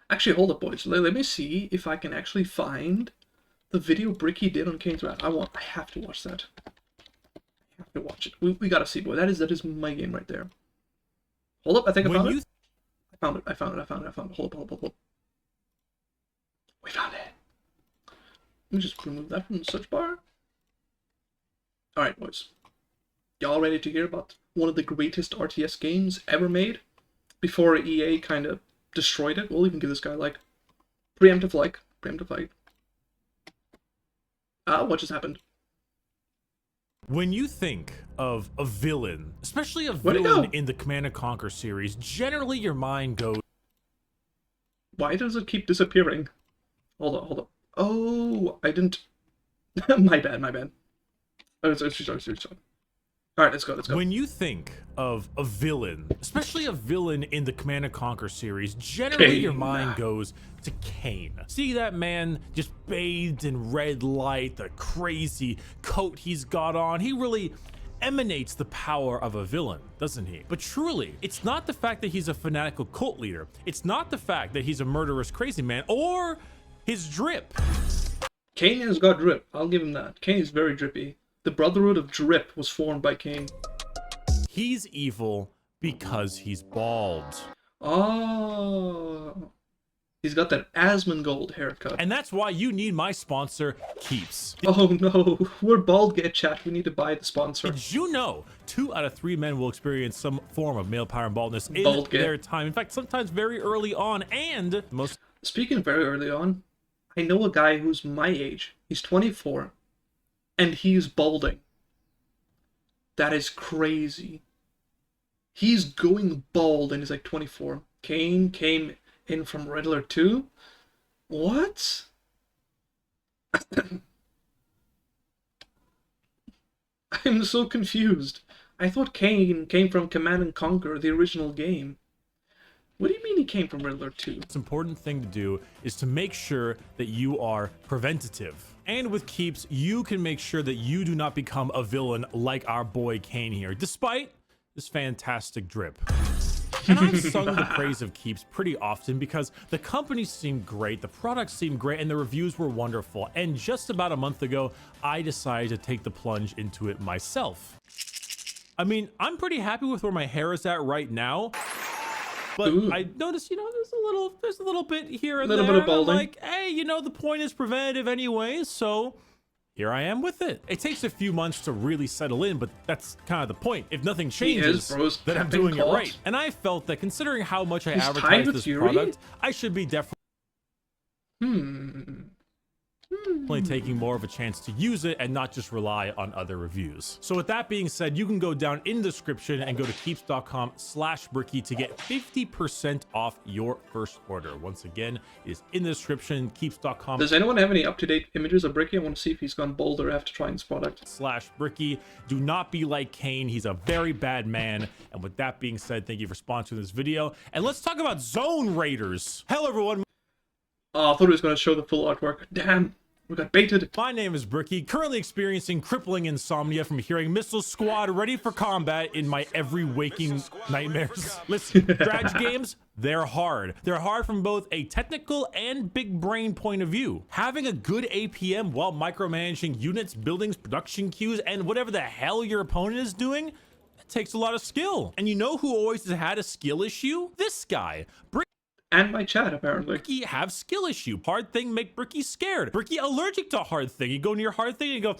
Actually, hold up, boys. Let me see if I can actually find the video Bricky did on Kane's Wrath. I have to watch that. I have to watch it. We gotta see, boy. That is my game right there. Hold up, I think I found it. I found it. Hold up. We found it. Let me just remove that from the search bar. Alright, boys. Y'all ready to hear about one of the greatest RTS games ever made? Before EA kind of destroyed it. We'll even give this guy, like, preemptive like. What just happened? When you think of a villain, especially a villain in the Command and Conquer series, generally your mind goes... Why does it keep disappearing? Hold up. Oh, I didn't... my bad. Oh, sorry. Alright, let's go. When you think of a villain, especially a villain in the Command and Conquer series, generally your mind goes to Kane. See that man just bathed in red light, the crazy coat he's got on. He really emanates the power of a villain, doesn't he? But truly, it's not the fact that he's a fanatical cult leader. It's not the fact that he's a murderous crazy man or his drip. Kane has got drip. I'll give him that. Kane is very drippy. The Brotherhood of Drip was formed by Kane. He's evil because he's bald. Oh. He's got that Asmongold haircut. And that's why you need my sponsor, Keeps. Oh no, we're bald get chat. We need to buy the sponsor. Did you know 2 out of 3 men will experience some form of male power and baldness in their time? In fact, sometimes very early on, and most... Speaking very early on, I know a guy who's my age. He's 24. And he's balding. That is crazy. He's going bald and he's like 24. Kane came in from Red Alert 2? What? I'm so confused. I thought Kane came from Command and Conquer, the original game. What do you mean he came from Red Alert 2? The important thing to do is to make sure that you are preventative. And with Keeps, you can make sure that you do not become a villain like our boy Kane here, despite this fantastic drip. And I've sung the praise of Keeps pretty often because the company seemed great, the products seemed great, and the reviews were wonderful. And just about a month ago, I decided to take the plunge into it myself. I mean, I'm pretty happy with where my hair is at right now. But I noticed, there's a little bit here and there. Bit of balding. I'm like, hey, the point is preventative anyway, so here I am with it. It takes a few months to really settle in, but that's kind of the point. If nothing changes, then I'm doing it right. And I felt that considering how much I advertise this product, I should be definitely taking more of a chance to use it and not just rely on other reviews. So with that being said, you can go down in the description and go to keeps.com/Bricky to get 50% off your first order. Once again, it is in the description, keeps.com. Does anyone have any up-to-date images of Bricky? I want to see if he's gone bolder after trying this product. /Bricky. Do not be like Kane. He's a very bad man. And with that being said, thank you for sponsoring this video. And let's talk about Zone Raiders. Hello, everyone. Oh, I thought he was going to show the full artwork. Damn. We got baited. My name is Bricky, currently experiencing crippling insomnia from hearing Missile Squad ready for combat in my every waking nightmares. Listen, strategy games, they're hard. They're hard from both a technical and big brain point of view. Having a good APM while micromanaging units, buildings, production queues, and whatever the hell your opponent is doing, it takes a lot of skill. And you know who always has had a skill issue? This guy. And my chat, apparently. Bricky have skill issue. Hard thing make Bricky scared. Bricky allergic to hard thing. You go near hard thing and you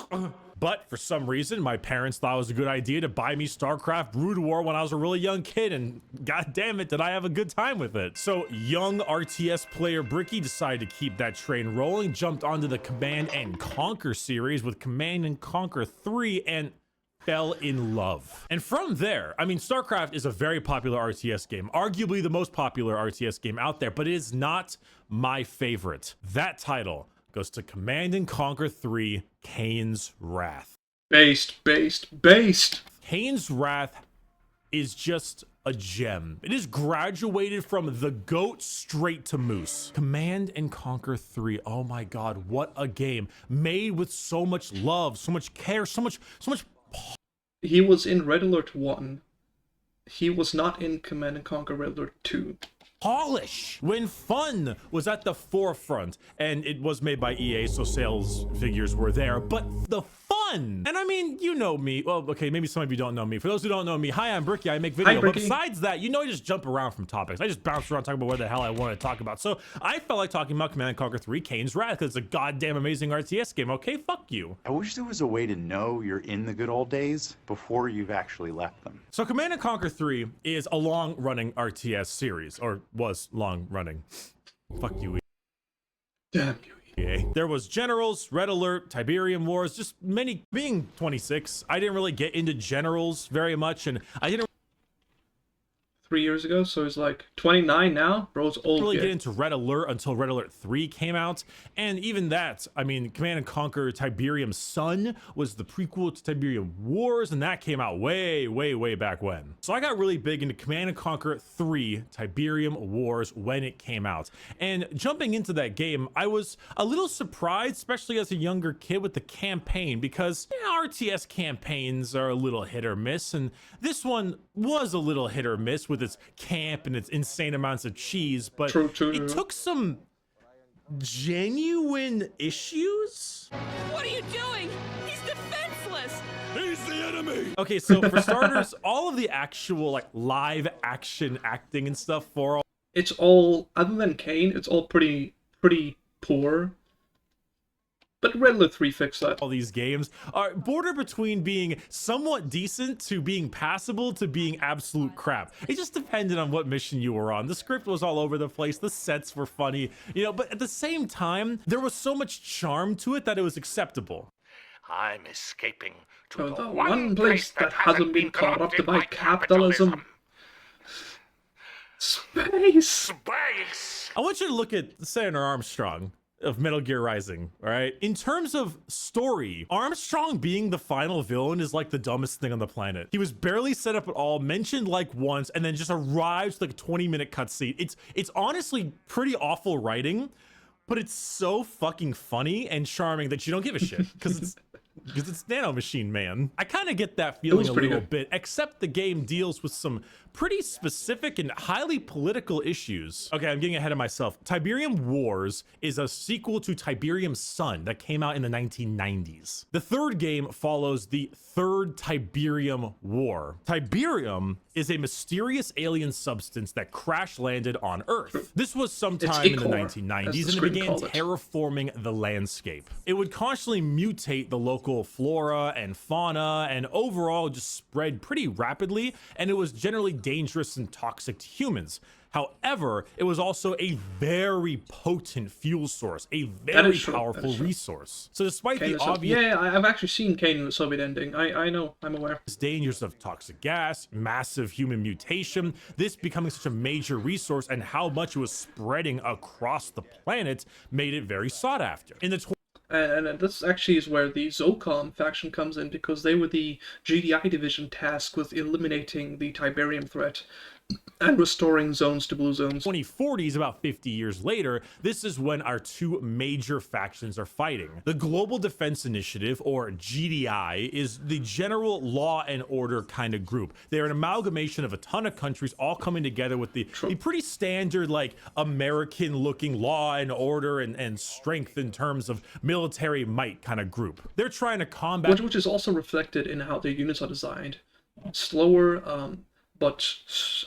go... But for some reason, my parents thought it was a good idea to buy me StarCraft Brood War when I was a really young kid, and god damn it, did I have a good time with it. So young RTS player Bricky decided to keep that train rolling, jumped onto the Command and Conquer series with Command and Conquer 3, and fell in love. And from there, I mean, StarCraft is a very popular RTS game, arguably the most popular RTS game out there, but it is not my favorite. That title goes to Command and Conquer 3, Kane's Wrath. Based. Kane's Wrath is just a gem. It is graduated from the goat straight to moose. Command and Conquer 3, oh my god, what a game. Made with so much love, so much care, so much He was in Red Alert 1. He was not in Command and Conquer Red Alert 2. polish when fun was at the forefront, and it was made by EA, so sales figures were there, but the fun. And I mean, you know me. Well, okay, maybe some of you don't know me. For those who don't know me, hi, I'm Bricky. I make video. But besides that, you know, I just jump around from topics. I just bounce around talking about where the hell I want to talk about. So I felt like talking about Command and Conquer 3 Kane's Wrath because it's a goddamn amazing RTS game. Okay, fuck you. I wish there was a way to know you're in the good old days before you've actually left them. So Command and Conquer 3 is a long-running RTS series, or was long-running. Fuck you. Damn you. There was Generals, Red Alert, Tiberium Wars, just many. Being 26, I didn't really get into Generals very much, and I didn't 3 years ago, so he's like 29 now. Bro's old. really get into Red Alert until Red Alert 3 came out, and even that, I mean, Command and Conquer Tiberium Sun was the prequel to Tiberium Wars, and that came out way back when. So I got really big into Command and Conquer 3 Tiberium Wars when it came out, and jumping into that game, I was a little surprised, especially as a younger kid, with the campaign, because RTS campaigns are a little hit or miss, and this one was a little hit or miss with its camp and its insane amounts of cheese, but True. it took some genuine issues. What are you doing? He's defenseless! He's the enemy! Okay, so for starters, all of the actual like live action acting and stuff for all It's all, other than Kane, it's all pretty poor. But Red Alert 3 fixed that. all these games are border between being somewhat decent to being passable to being absolute crap. It just depended on what mission you were on. The script was all over the place. The sets were funny, you know, but at the same time, there was so much charm to it that it was acceptable. I'm escaping to The one place that hasn't been corrupted by capitalism. Space! Space! I want you to look at Senator Armstrong of Metal Gear Rising, all right? In terms of story, Armstrong being the final villain is like the dumbest thing on the planet. He was barely set up at all, mentioned like once, and then just arrives like a 20-minute cutscene. It's honestly pretty awful writing, but it's so fucking funny and charming that you don't give a shit, because it's Nano Machine Man. I kind of get that feeling a little bit, except the game deals with some pretty specific and highly political issues. Okay, I'm getting ahead of myself. Tiberium Wars is a sequel to Tiberium Sun that came out in the 1990s. The third game follows the third Tiberium War. Tiberium is a mysterious alien substance that crash landed on Earth. This was sometime in the 1990s, and it began terraforming the landscape. It would constantly mutate the local flora and fauna, and overall just spread pretty rapidly, and it was generally dangerous and toxic to humans. However, it was also a very potent fuel source, a very powerful resource. So despite the obvious... Yeah, I've actually seen Kane in the Soviet ending. I know, I'm aware. Dangers of toxic gas, massive human mutation, this becoming such a major resource and how much it was spreading across the planet made it very sought after. In the and this actually is where the Zocom faction comes in, because they were the GDI division tasked with eliminating the Tiberium threat and restoring zones to blue zones. 2040s, about 50 years later, this is when our two major factions are fighting. The Global Defense Initiative, or GDI, is the general law and order kind of group. They're an amalgamation of a ton of countries all coming together with the pretty standard, like, American-looking law and order and strength in terms of military might kind of group. They're trying to combat... Which is also reflected in how their units are designed. Slower, but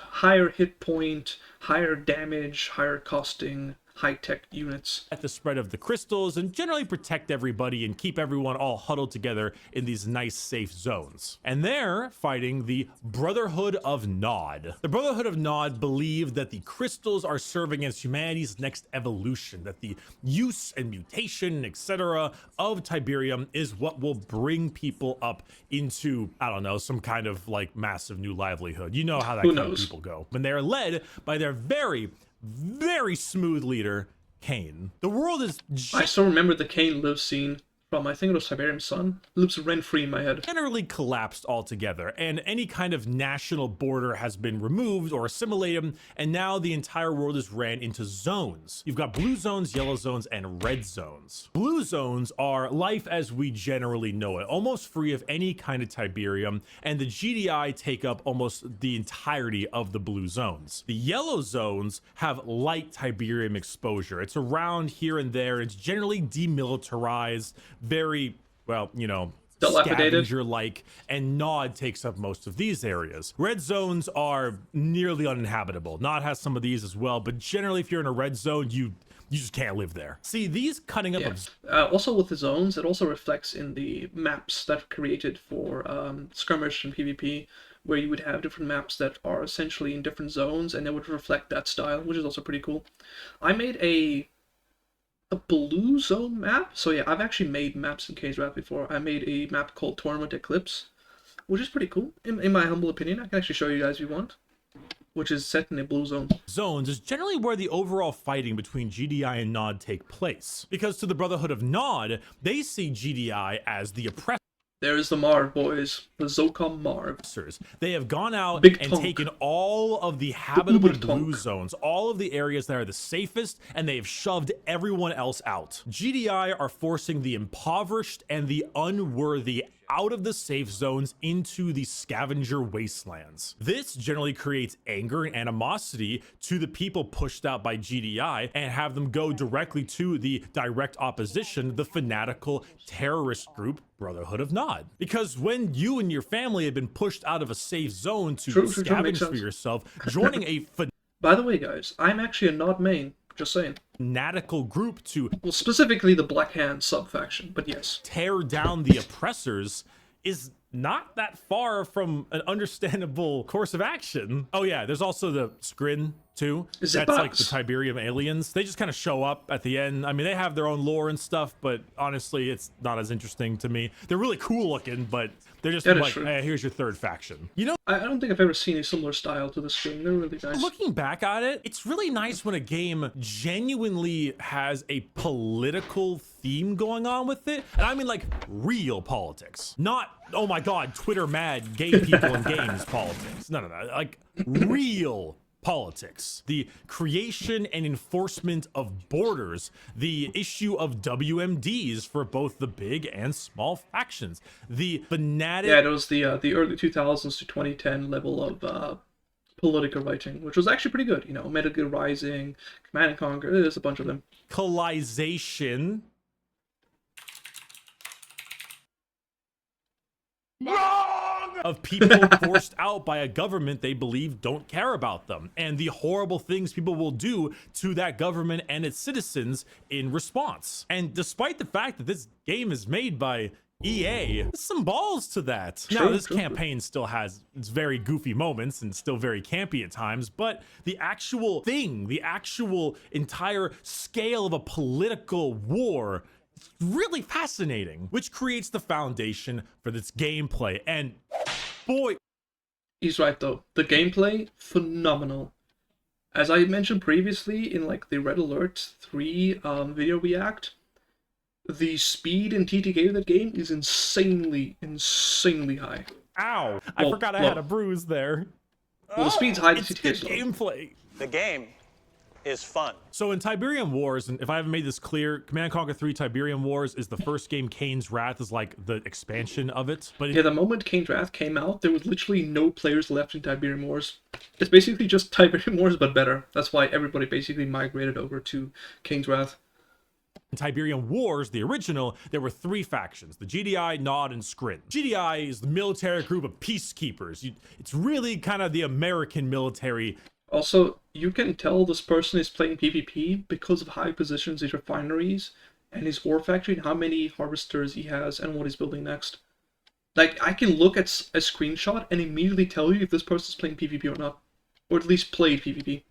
higher hit point, higher damage, higher costing, high-tech units. At the spread of the crystals and generally protect everybody and keep everyone all huddled together in these nice safe zones. And they're fighting the Brotherhood of Nod. The Brotherhood of Nod believe that the crystals are serving as humanity's next evolution, that the use and mutation, etc. of Tiberium is what will bring people up into, I don't know, some kind of like massive new livelihood. You know how that kind of people go. When they're led by their very smooth leader, Kane. The world is... I still remember the Kane live scene from, I think it was Tiberium's son, lives rent-free in my head. Generally collapsed altogether, and any kind of national border has been removed or assimilated, and now the entire world is ran into zones. You've got blue zones, yellow zones, and red zones. Blue zones are life as we generally know it, almost free of any kind of Tiberium, and the GDI take up almost the entirety of the blue zones. The yellow zones have light Tiberium exposure. It's around here and there. It's generally demilitarized, very, well, you know, scavenger-like, and Nod takes up most of these areas. Red zones are nearly uninhabitable. Nod has some of these as well, but generally if you're in a red zone, you just can't live there. See, these cutting up of... also with the zones, it also reflects in the maps that are created for skirmish and PvP, where you would have different maps that are essentially in different zones, and they would reflect that style, which is also pretty cool. I made a blue zone map. So yeah, I've actually made maps in Kane's Wrath before. I made a map called Tournament Eclipse, which is pretty cool, in my humble opinion. I can actually show you guys if you want. Which is set in a blue zone. Zones is generally where the overall fighting between GDI and Nod take place. Because to the Brotherhood of Nod, they see GDI as the oppressor. There's the Marv boys, the Zocom Marv. They have gone out Big and tonk. taken all of the habitable Uber blue tonk. zones, all of the areas that are the safest, and they have shoved everyone else out. GDI are forcing the impoverished and the unworthy out of the safe zones into the scavenger wastelands. This generally creates anger and animosity to the people pushed out by GDI and have them go directly to the direct opposition, the fanatical terrorist group Brotherhood of Nod. Because when you and your family have been pushed out of a safe zone to scavenge makes for sense. yourself, joining a By the way, guys, I'm actually a Nod main. Just saying. fanatical group to Well, specifically the Black Hand sub-faction, but yes. tear down the oppressors is not that far from an understandable course of action. Oh yeah, there's also the Skrin too. Is That's it like the bugs? Tiberium aliens. They just kind of show up at the end. I mean, they have their own lore and stuff, but honestly, it's not as interesting to me. They're really cool looking, but they're just That is like, true. hey, here's your third faction. You know, I don't think I've ever seen a similar style to the screen. They're really nice. looking back at it, it's really nice when a game genuinely has a political theme going on with it. And I mean like real politics. Not, oh my god, Twitter mad gay people in games politics. No. Like real politics. The creation and enforcement of borders. The issue of WMDs for both the big and small factions. The fanatic... Yeah, it was the early 2000s to 2010 level of political writing, which was actually pretty good. You know, Metal Gear Rising, Command and Conquer, there's a bunch of them. Radicalization of people forced out by a government they believe don't care about them, and the horrible things people will do to that government and its citizens in response. And despite the fact that this game is made by EA, there's some balls to that. Now, this campaign still has its very goofy moments and still very campy at times, but the actual thing, the actual entire scale of a political war, is really fascinating, which creates the foundation for this gameplay. And boy, He's right though. The gameplay, phenomenal. As I mentioned previously in like the Red Alert 3 video react, the speed in TTK of that game is insanely high. ow, I forgot I had a bruise there. Well, the speed's high, the It's TTK the is low. gameplay. The game is fun. So in Tiberium Wars, and if I haven't made this clear, Command and Conquer 3 Tiberium Wars is the first game. Kane's Wrath is like the expansion of it. But Yeah, the moment Kane's Wrath came out, there was literally no players left in Tiberium Wars. It's basically just Tiberium Wars, but better. That's why everybody basically migrated over to Kane's Wrath. in Tiberium Wars, the original, there were three factions, the GDI, Nod, and Skrin. GDI is the military group of peacekeepers. It's really kind of the American military. Also, you can tell this person is playing PvP because of how he positions his refineries and his ore factory and how many harvesters he has and what he's building next. Like, I can look at a screenshot and immediately tell you if this person's playing PvP or not. Or at least played PvP.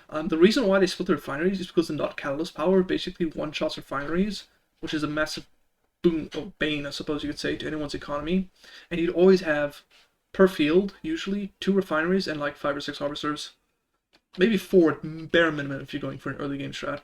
The reason why they split the refineries is because the Nod Catalyst power basically one-shots refineries, which is a massive boon, or bane, I suppose you could say, to anyone's economy. And you'd always have, per field, usually, 2 refineries and like 5 or 6 harvesters. Maybe 4 at bare minimum if you're going for an early game strat.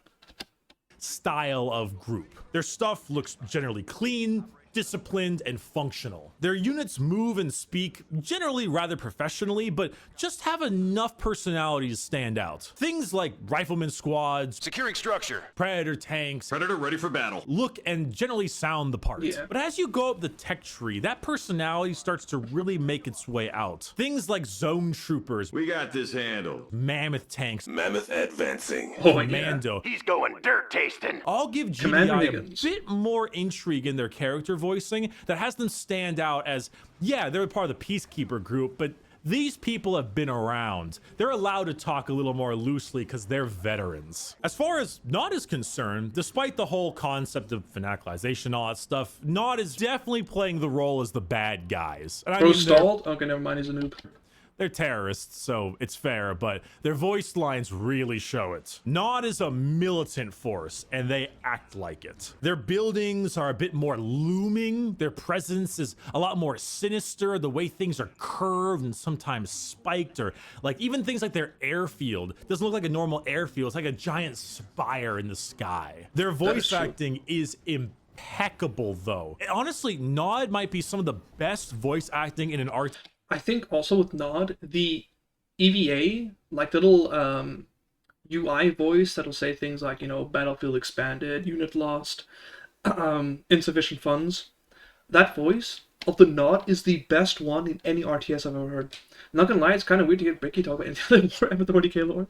style of group. Their stuff looks generally clean, disciplined, and functional. Their units move and speak generally rather professionally, but just have enough personality to stand out. Things like rifleman squads, Securing structure. predator tanks, Predator ready for battle. look and generally sound the part. Yeah. But as you go up the tech tree, that personality starts to really make its way out. Things like zone troopers, We got this handled. mammoth tanks, Mammoth advancing. Oh, yeah. Commando, He's going dirt tasting. all give Commander GDI a Higgins. bit more intrigue in their character voicing that has them stand out as, yeah, they're part of the Peacekeeper group, but these people have been around. They're allowed to talk a little more loosely because they're veterans. As far as Nod is concerned, despite the whole concept of fanacalization and all that stuff, Nod is definitely playing the role as the bad guys. And I Bro mean, they're- stalled? Okay, never mind, he's a noob. They're terrorists, so it's fair, but their voice lines really show it. Nod is a militant force, and they act like it. Their buildings are a bit more looming. Their presence is a lot more sinister. The way things are curved and sometimes spiked, or like even things like their airfield doesn't look like a normal airfield. It's like a giant spire in the sky. Their voice true. acting is impeccable, though. Honestly, Nod might be some of the best voice acting in an art. I think also with Nod, the EVA, like the little UI voice that'll say things like, you know, battlefield expanded, unit lost, insufficient funds. That voice of the Nod is the best one in any RTS I've ever heard. I'm not gonna lie, it's kind of weird to get Bricky talk about any other M40K lore.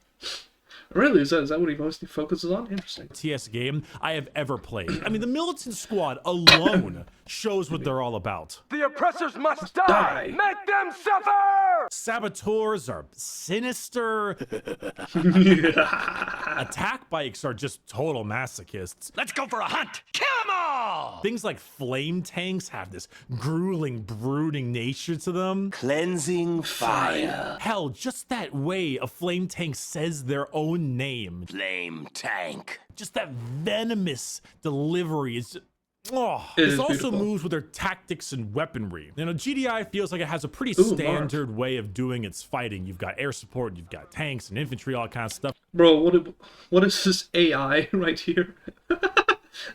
Really? Is that what he mostly focuses on? Interesting. TS game I have ever played. I mean, the Militant Squad alone shows what they're all about. The oppressors must die. Make them suffer! Saboteurs are sinister. Attack bikes are just total masochists. Let's go for a hunt! Kill them all! Things like flame tanks have this grueling, brooding nature to them. Cleansing fire. Hell, just that way a flame tank says their own name. Flame tank. Just that venomous delivery is just, oh, It this is also beautiful. moves with their tactics and weaponry. You know, GDI feels like it has a pretty Ooh, standard way of doing its fighting. You've got air support, you've got tanks and infantry, all that kind of stuff. Bro, what is this AI right here?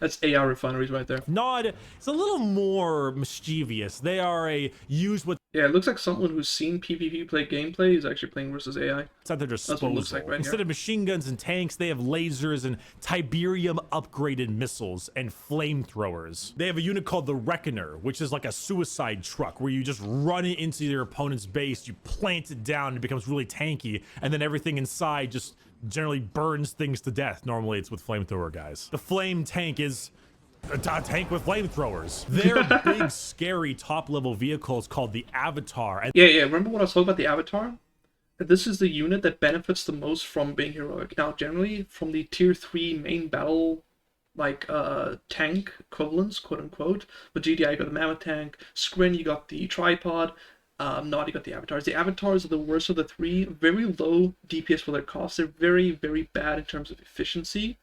That's AI refineries right there. Nod is a little more mischievous. They are use what's Yeah, it looks like someone who's seen PvP play gameplay is actually playing versus AI. at their what it disposal. looks like right Instead here. of machine guns and tanks, they have lasers and Tiberium upgraded missiles and flamethrowers. They have a unit called the Reckoner, which is like a suicide truck where you just run it into your opponent's base, you plant it down, it becomes really tanky, and then everything inside just generally burns things to death. Normally it's with flamethrower guys. The flame tank is a tank with flamethrowers. Their big, scary top-level vehicle is called the Avatar. And Yeah, remember when I was talking about the Avatar? This is the unit that benefits the most from being heroic. Now, generally, from the tier 3 main battle, like, tank equivalents, quote-unquote, with GDI, you got the Mammoth tank, Skrin, you got the Tripod, Nod, you got the Avatars. The Avatars are the worst of the three, very low DPS for their cost. They're very, very bad in terms of efficiency.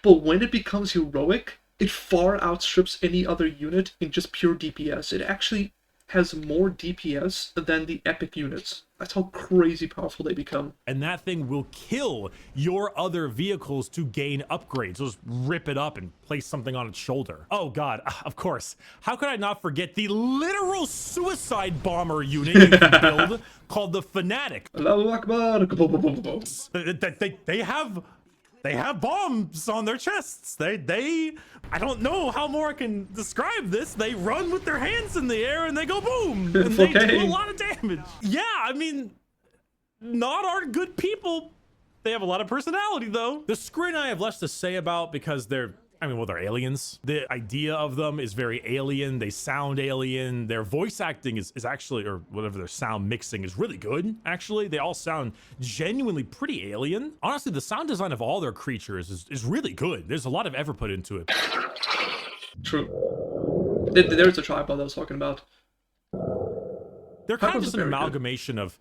But when it becomes heroic, it far outstrips any other unit in just pure DPS. It actually has more DPS than the epic units. That's how crazy powerful they become. and that thing will kill your other vehicles to gain upgrades. Just rip it up and place something on its shoulder. Oh god, of course. How could I not forget the literal suicide bomber unit you can build called the Fanatic? Allahu Akbar! They have bombs on their chests. They I don't know how more I can describe this. They run with their hands in the air and they go boom, and they do a Okay. lot of damage. Yeah, I mean, not are good people. They have a lot of personality though. The Skrin I have less to say about because they're they're aliens. The idea of them is very alien. They sound alien. Their voice acting is actually, or whatever their sound mixing is really good, actually. They all sound genuinely pretty alien. Honestly, the sound design of all their creatures is really good. There's a lot of effort put into it. True. There's a tripod I was talking about. They're kind of Tripod's just an very good. amalgamation of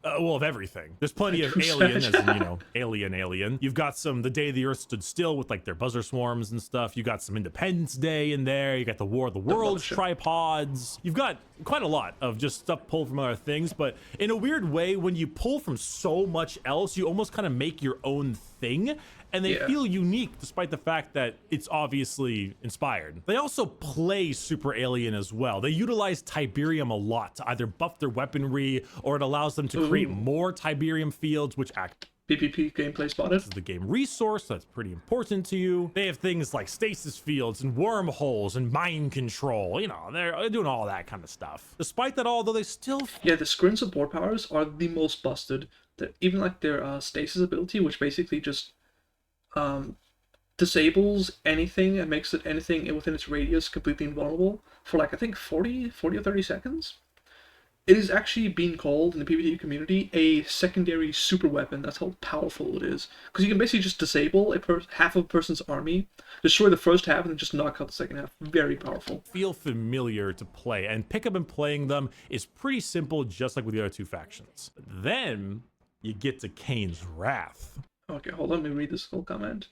Well, of everything. There's plenty of alien, as in, you know, alien. You've got some The Day the Earth Stood Still with like their buzzer swarms and stuff. You got some Independence Day in there. You got the War of the Worlds tripods. You've got quite a lot of just stuff pulled from other things. But in a weird way, when you pull from so much else, you almost kind of make your own thing. And they feel unique despite the fact that it's obviously inspired. They also play super alien as well. They utilize Tiberium a lot to either buff their weaponry, or it allows them to create more Tiberium fields, which act PvP gameplay spotted. as the game resource. That's pretty important to you. They have things like stasis fields and wormholes and mind control. You know, they're doing all that kind of stuff. Despite that all, though, they still... Yeah, the screen support powers are the most busted. Even like their stasis ability, which basically just disables anything and makes it anything within its radius completely invulnerable for like I think 40 or 30 seconds. It is actually being called in the PvP community a secondary super weapon. That's how powerful it is, because you can basically just disable half of a person's army, destroy the first half, and then just knock out the second half. Very powerful. Feel familiar to play, and pick up and playing them is pretty simple, just like with the other two factions. Then you get to Kane's Wrath. Okay, hold on, let me read this full comment.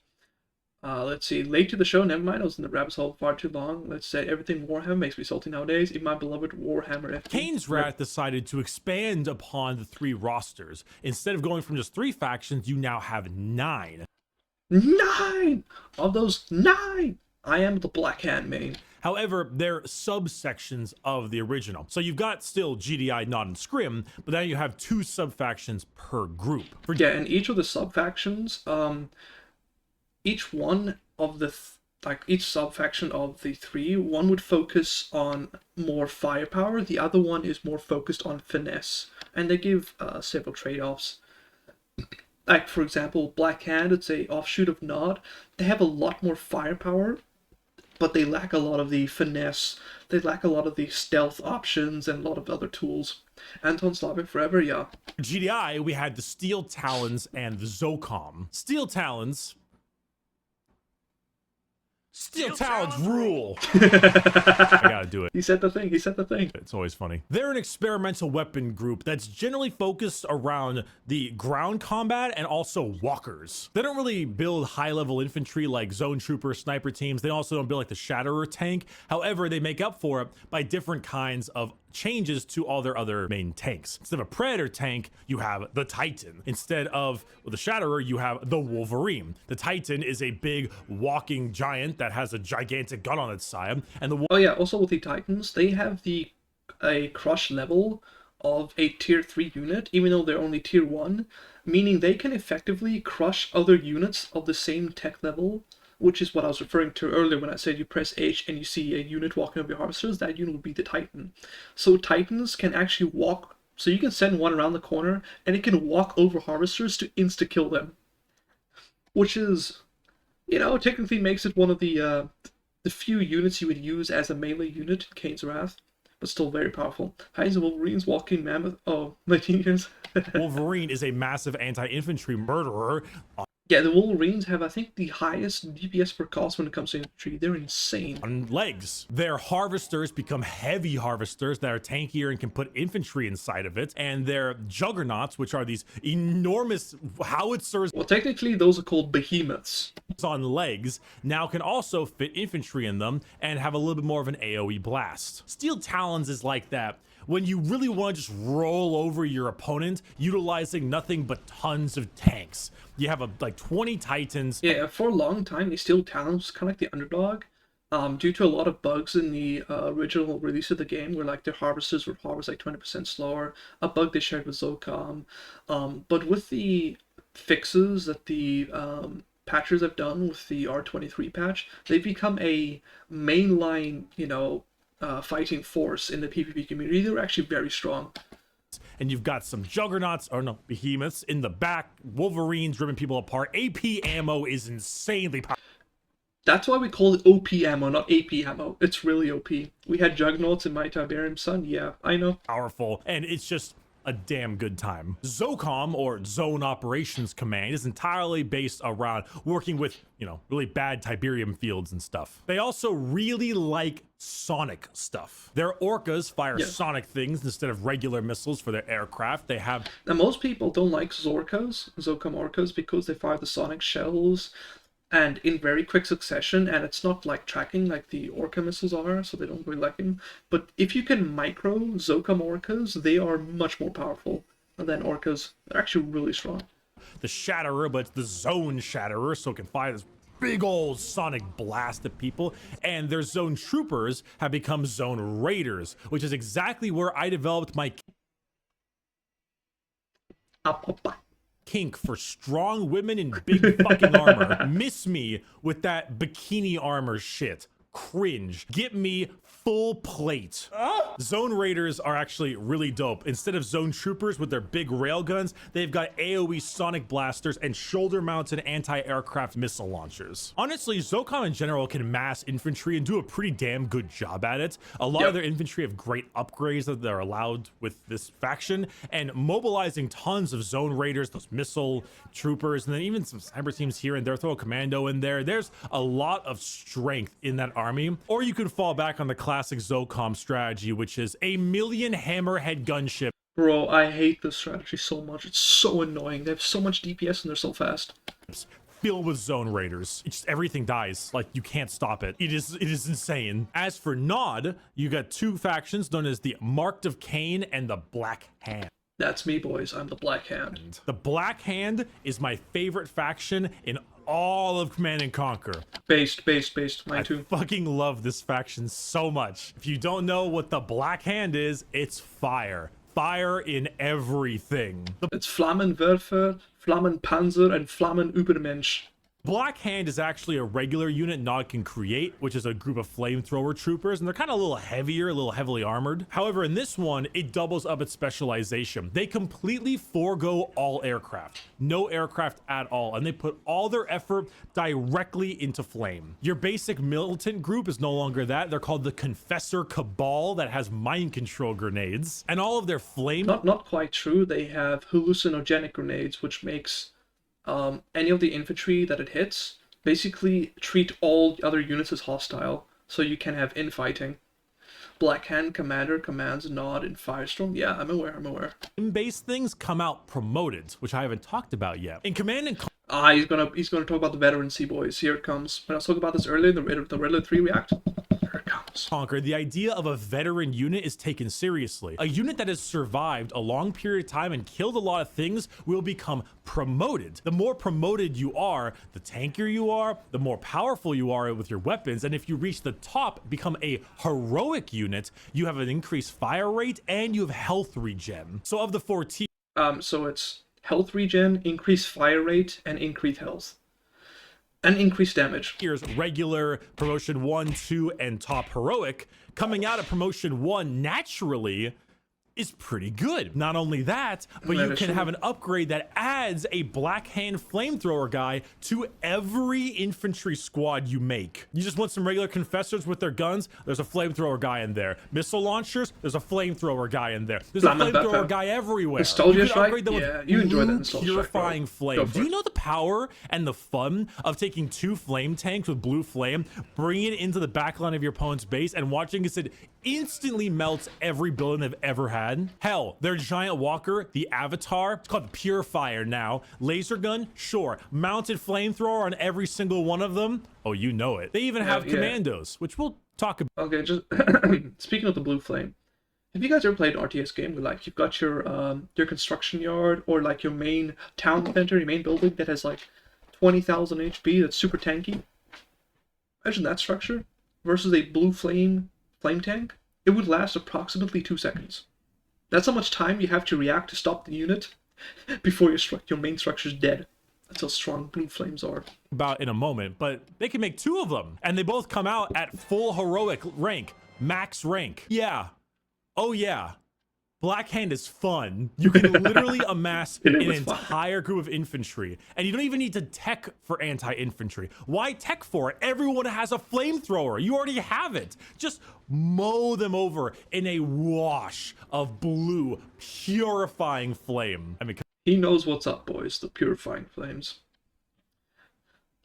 Let's see. Late to the show, never mind, I was in the rabbit hole far too long. Let's say everything Warhammer makes me salty nowadays. Even my beloved Warhammer FP. Kane's Wrath decided to expand upon the 3 rosters. Instead of going from just 3 factions, you now have 9. 9! Of those 9! I am the Black Hand main. However, they're subsections of the original. So you've got still GDI, Nod, and Scrim, but now you have 2 subfactions per group. Yeah, and each of the subfactions, each one of the each subfaction of the 3, one would focus on more firepower, the other one is more focused on finesse, and they give several trade-offs. Like, for example, Black Hand, it's a offshoot of Nod. They have a lot more firepower, but they lack a lot of the finesse, they lack a lot of the stealth options, and a lot of other tools. Anton Slavic forever, yeah. GDI, we had the Steel Talons and the Zocom. Steel Talons rule. I gotta do it. He said the thing, he said the thing. It's always funny. They're an experimental weapon group that's generally focused around the ground combat and also walkers. They don't really build high-level infantry like zone trooper, sniper teams. They also don't build like the Shatterer tank. However, they make up for it by different kinds of changes to all their other main tanks. Instead of a Predator tank, you have the Titan. Instead of the Shatterer, you have the Wolverine. The Titan is a big walking giant that has a gigantic gun on its side, and the... Oh yeah, also with the Titans, they have a crush level of a tier 3 unit, even though they're only tier 1, meaning they can effectively crush other units of the same tech level, which is what I was referring to earlier when I said you press H and you see a unit walking over your harvesters. That unit will be the Titan. So Titans can actually walk, so you can send one around the corner and it can walk over harvesters to insta-kill them. Which is, you know, technically makes it one of the few units you would use as a melee unit in Kane's Wrath, but still very powerful. Heinz and Wolverine's walking mammoth, 19 years. Wolverine is a massive anti-infantry murderer. Yeah, the Wolverines have, I think, the highest DPS per cost when it comes to infantry. They're insane. On legs. Their harvesters become heavy harvesters that are tankier and can put infantry inside of it. And their juggernauts, which are these enormous howitzers. Well, technically, those are called behemoths. On legs, now can also fit infantry in them and have a little bit more of an AoE blast. Steel Talons is like that when you really want to just roll over your opponent, utilizing nothing but tons of tanks. You have like 20 Titans. Yeah, for a long time, the Steel Talons was kind of like the underdog, due to a lot of bugs in the original release of the game, where like their harvesters would harvest like 20% slower, a bug they shared with Zocom. But with the fixes that the patchers have done with the R23 patch, they've become a mainline, you know, fighting force in the PvP community. They're actually very strong. And you've got some juggernauts, or no, behemoths in the back. Wolverines ripping people apart. AP ammo is insanely powerful. That's why we call it OP ammo, not AP ammo. It's really OP. We had juggernauts in my Tiberium Sun. Yeah, I know. Powerful. And it's just a damn good time. ZOCOM, or Zone Operations Command, is entirely based around working with, you know, really bad Tiberium fields and stuff. They also really like sonic stuff. Their orcas fire sonic things instead of regular missiles for their aircraft. They have... Now, most people don't like ZOCOM orcas, because they fire the sonic shells and in very quick succession, and it's not like tracking like the orca missiles are, so they don't really like them. But if you can micro ZOCOM orcas, they are much more powerful than orcas. They're actually really strong. The Shatterer, but it's the Zone Shatterer, so it can fire this big old sonic blast at people. And their Zone Troopers have become Zone Raiders, which is exactly where I developed my kink for strong women in big fucking armor. Miss me with that bikini armor shit. Cringe. Get me full plate. Zone Raiders are actually really dope. Instead of Zone Troopers with their big railguns, they've got AoE sonic blasters and shoulder-mounted anti-aircraft missile launchers. Honestly, ZOCOM in general can mass infantry and do a pretty damn good job at it. A lot of their infantry have great upgrades that they're allowed with this faction, and mobilizing tons of Zone Raiders, those missile troopers, and then even some cyber teams here and there, throw a commando in there. There's a lot of strength in that army. Or you could fall back on the classic ZOCOM strategy, which is a million hammerhead gunship. Bro, I hate this strategy so much. It's so annoying. They have so much DPS and they're so fast. Filled with Zone Raiders. It's just everything dies. Like, you can't stop it. It is insane. As for Nod, you got two factions known as the Marked of Kane and the Black Hand. That's me, boys. I'm the Black Hand. The Black Hand is my favorite faction in all of Command and Conquer. Based. Mine too. I fucking love this faction so much. If you don't know what the Black Hand is, it's fire. Fire in everything. It's Flammenwerfer, Flammenpanzer, and Flammenübermensch. Black Hand is actually a regular unit Nod can create, which is a group of flamethrower troopers, and they're kind of a little heavier, a little heavily armored. However, in this one, it doubles up its specialization. They completely forego all aircraft. No aircraft at all, and they put all their effort directly into flame. Your basic militant group is no longer that. They're called the Confessor Cabal that has mind control grenades, and all of their flame... Not quite true. They have hallucinogenic grenades, which makes... any of the infantry that it hits, basically treat all other units as hostile, so you can have infighting. Black Hand Commander commands Nod in Firestorm. Yeah, I'm aware. Base things come out promoted, which I haven't talked about yet. In Command and he's gonna talk about the veterancy, boys. Here it comes. When I was talking about this earlier, the Red 3 React. Here it comes. Conquer, the idea of a veteran unit is taken seriously. A unit that has survived a long period of time and killed a lot of things will become promoted. The more promoted you are, the tankier you are, the more powerful you are with your weapons, and if you reach the top, become a heroic unit, you have an increased fire rate and you have health regen. So of the 4 tiers, so it's health regen, increased fire rate, and increased health. And increased damage. Here's regular, promotion 1, 2, and top heroic. Coming out of promotion 1 naturally is pretty good. Not only that, but you can have an upgrade that adds a Black Hand flamethrower guy to every infantry squad you make. You just want some regular confessors with their guns, there's a flamethrower guy in there. Missile launchers, there's a flamethrower guy in there. There's a flamethrower guy everywhere. Nostalgia Strike? You enjoy that Nostalgia purifying flame. Do you know the power and the fun of taking 2 flame tanks with blue flame, bringing it into the backline of your opponent's base, and watching as it instantly melts every building they've ever had? Hell, their giant walker, the Avatar, it's called the Purifier now. Laser gun, sure. Mounted flamethrower on every single one of them. Oh, you know it. They even have Commandos, which we'll talk about. Okay, just speaking of the blue flame, have you guys ever played an RTS game where like you've got your construction yard or like your main town center, your main building that has like 20,000 HP that's super tanky? Imagine that structure versus a blue flame tank. It would last approximately 2 seconds. That's how much time you have to react to stop the unit before your main structure's dead. That's how strong blue flames are. About in a moment, but they can make 2 of them, and they both come out at full heroic rank, max rank. Yeah. Oh yeah. Black Hand is fun. You can literally amass It an was fun. entire group of infantry, and you don't even need to tech for anti-infantry. Why tech for it? Everyone has a flamethrower. You already have it. Just mow them over in a wash of blue, purifying flame. I mean, He knows what's up, boys. The purifying flames.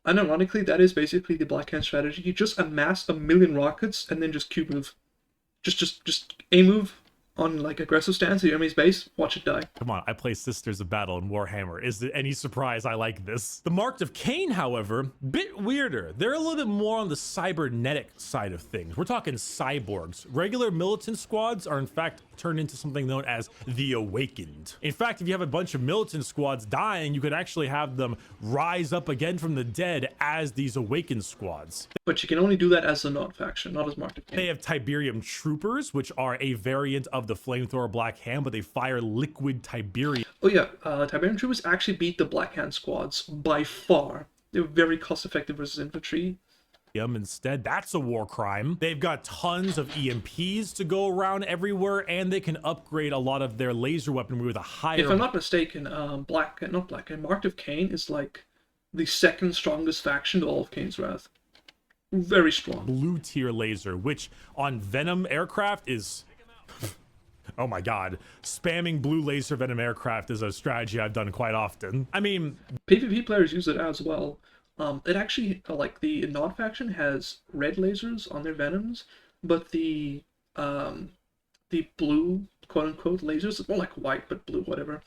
And ironically, that is basically the Black Hand strategy. You just amass 1,000,000 rockets and then just Q move. Just A move on like aggressive stance at your enemy's base, watch it die. come on, I play Sisters of Battle in Warhammer. Is it any surprise I like this? The Marked of Kane, however, bit weirder. They're a little bit more on the cybernetic side of things. We're talking cyborgs. Regular militant squads are in fact turned into something known as the Awakened. In fact, if you have a bunch of militant squads dying, you could actually have them rise up again from the dead as these Awakened squads. But you can only do that as a Nod faction, not as Marked of Kane. They have Tiberium Troopers, which are a variant of the Flamethrower Black Hand, but they fire liquid Tiberium. Oh yeah, Tiberium Troopers actually beat the Black Hand squads by far. They're very cost-effective versus infantry. Instead, that's a war crime. They've got tons of EMPs to go around everywhere, and they can upgrade a lot of their laser weaponry with a higher... If I'm not mistaken, Marked of Kane is like the second strongest faction to all of Kane's Wrath. Very strong. blue tier laser, which on Venom aircraft is... Oh my god. Spamming blue laser Venom aircraft is a strategy I've done quite often. I mean... PvP players use it as well. It actually, like, the Nod faction has red lasers on their Venoms, but the blue, quote-unquote, lasers, it's more like white, but blue, whatever,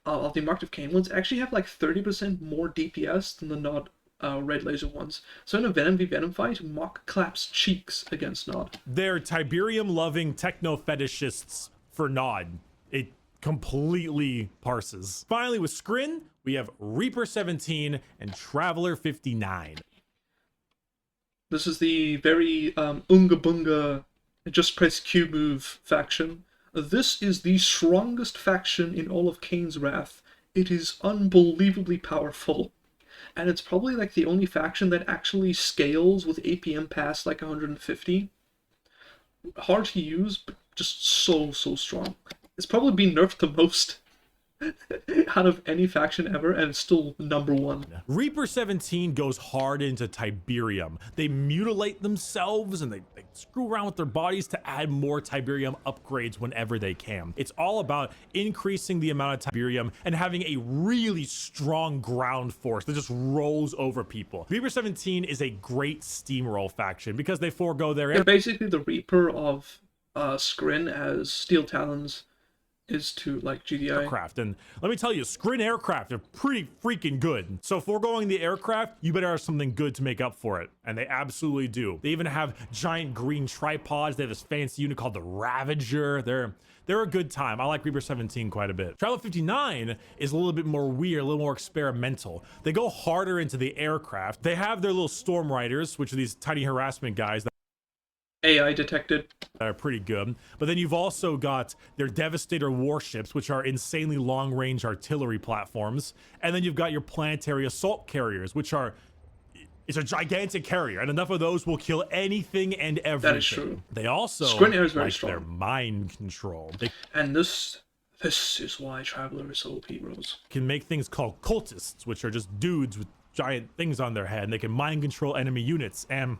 of the Marked of Kane ones actually have, like, 30% more DPS than the Nod red laser ones. So in a Venom v Venom fight, Mock claps cheeks against Nod. They're Tiberium-loving techno-fetishists for Nod. It completely parses. Finally, with Skrin, we have Reaper 17 and Traveler 59. This is the very Unga Bunga just press Q move faction. This is the strongest faction in all of Kane's Wrath. It is unbelievably powerful. And it's probably like the only faction that actually scales with APM past like 150. Hard to use, but just so strong. It's probably been nerfed the most out of any faction ever, and it's still number one. Reaper 17 goes hard into Tiberium. They mutilate themselves and they screw around with their bodies to add more Tiberium upgrades whenever they can. It's all about increasing the amount of Tiberium and having a really strong ground force that just rolls over people. Reaper 17 is a great steamroll faction because they forego their... They're basically the Reaper of Skrin as Steel Talons is to like GDI. Aircraft. And let me tell you, Skrin aircraft are pretty freaking good. So foregoing the aircraft, you better have something good to make up for it. And they absolutely do. They even have giant green tripods. They have this fancy unit called the Ravager. They're a good time. I like Reaper 17 quite a bit. Traveler 59 is a little bit more weird, a little more experimental. They go harder into the aircraft. They have their little Storm Riders, which are these tiny harassment guys that AI detected. are pretty good. But then you've also got their Devastator warships, which are insanely long-range artillery platforms. And then you've got your planetary assault carriers, which are... It's a gigantic carrier, and enough of those will kill anything and everything. That is true. They also Skrin Air is very like strong. their mind control. They And this is why Traveler is so OP, bros. can make things called cultists, which are just dudes with giant things on their head, and they can mind control enemy units. And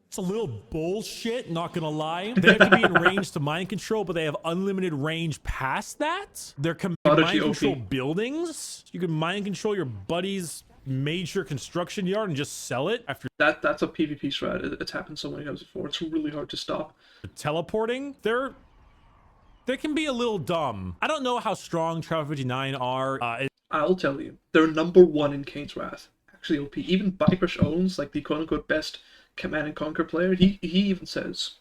it's a little bullshit, not gonna lie. They have to be in range to mind control, but they have unlimited range past that. They're mind control buildings. You can mind control your buddy's major construction yard and just sell it after That's a PvP strat. It's happened so many times before. It's really hard to stop. teleporting. They can be a little dumb. I don't know how strong Traveler 59 are. I'll tell you, they're number one in Kane's Wrath. Actually, OP. Even Bikrush owns like the quote-unquote best Command and Conquer player. He even says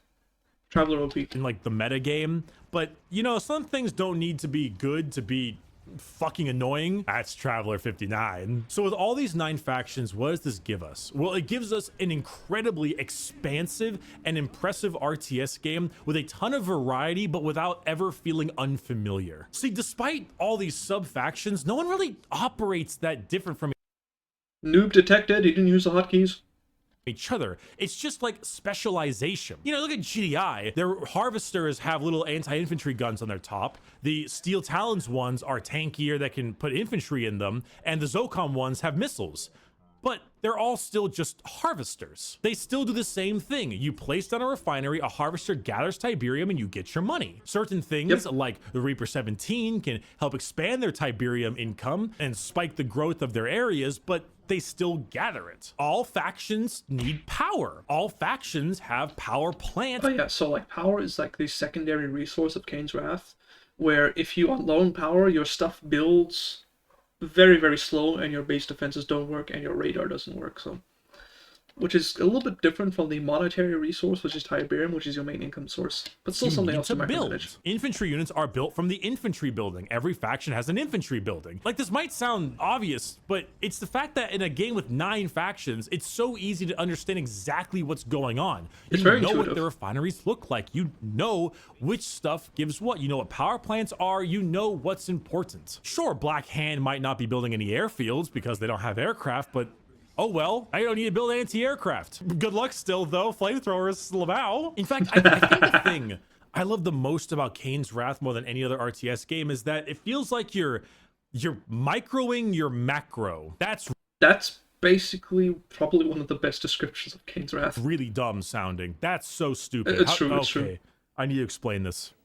Traveler OP. In like the meta game, but you know, some things don't need to be good to be fucking annoying. That's Traveler 59. So with all these 9 factions, what does this give us? Well, it gives us an incredibly expansive and impressive RTS game with a ton of variety, but without ever feeling unfamiliar. See, despite all these sub factions, no one really operates that different from Noob detected. He didn't use the hotkeys. each other. It's just like specialization. You know, look at GDI. Their harvesters have little anti-infantry guns on their top. The Steel Talons ones are tankier that can put infantry in them, and the Zocom ones have missiles. But they're all still just harvesters. They still do the same thing. You place down a refinery, a harvester gathers Tiberium, and you get your money. Certain things like the Reaper 17 can help expand their Tiberium income and spike the growth of their areas, but they still gather it. All factions need power. All factions have power plants. But yeah, so like power is like the secondary resource of Kane's Wrath, where if you unload power, your stuff builds very, very slow, and your base defenses don't work, and your radar doesn't work, so... Which is a little bit different from the monetary resource, which is Tiberium, which is your main income source. But still something else to micromanage. Infantry units are built from the infantry building. Every faction has an infantry building. Like, this might sound obvious, but it's the fact that in a game with 9 factions, it's so easy to understand exactly what's going on. It's you very know intuitive. what the refineries look like. You know which stuff gives what. You know what power plants are. You know what's important. Sure, Black Hand might not be building any airfields because they don't have aircraft, but oh well, I don't need to build anti-aircraft. Good luck still, though. Flamethrowers, Lamau. In fact, I think the thing I love the most about Kane's Wrath more than any other RTS game is that it feels like you're microing your macro. That's basically probably one of the best descriptions of Kane's Wrath. really dumb sounding. That's so stupid. It's true, it's true. I need to explain this.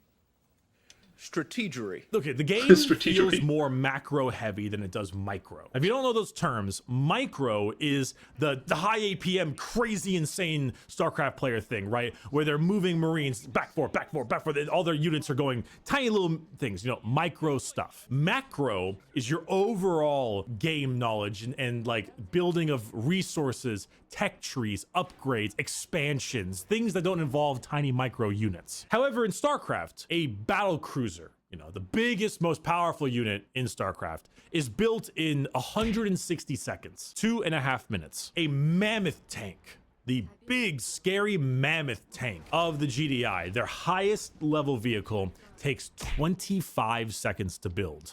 Strategery. Okay, the game Strategery. feels more macro heavy than it does micro. If you don't know those terms, micro is the high APM, crazy, insane StarCraft player thing, right? Where they're moving Marines back, forth, and all their units are going tiny little things, you know, micro stuff. Macro is your overall game knowledge and like building of resources, tech trees, upgrades, expansions, things that don't involve tiny micro units. However, in StarCraft, a battle cruiser, you know, the biggest, most powerful unit in StarCraft, is built in 160 seconds, 2.5 minutes. A mammoth tank, the big, scary mammoth tank of the GDI, their highest level vehicle, takes 25 seconds to build.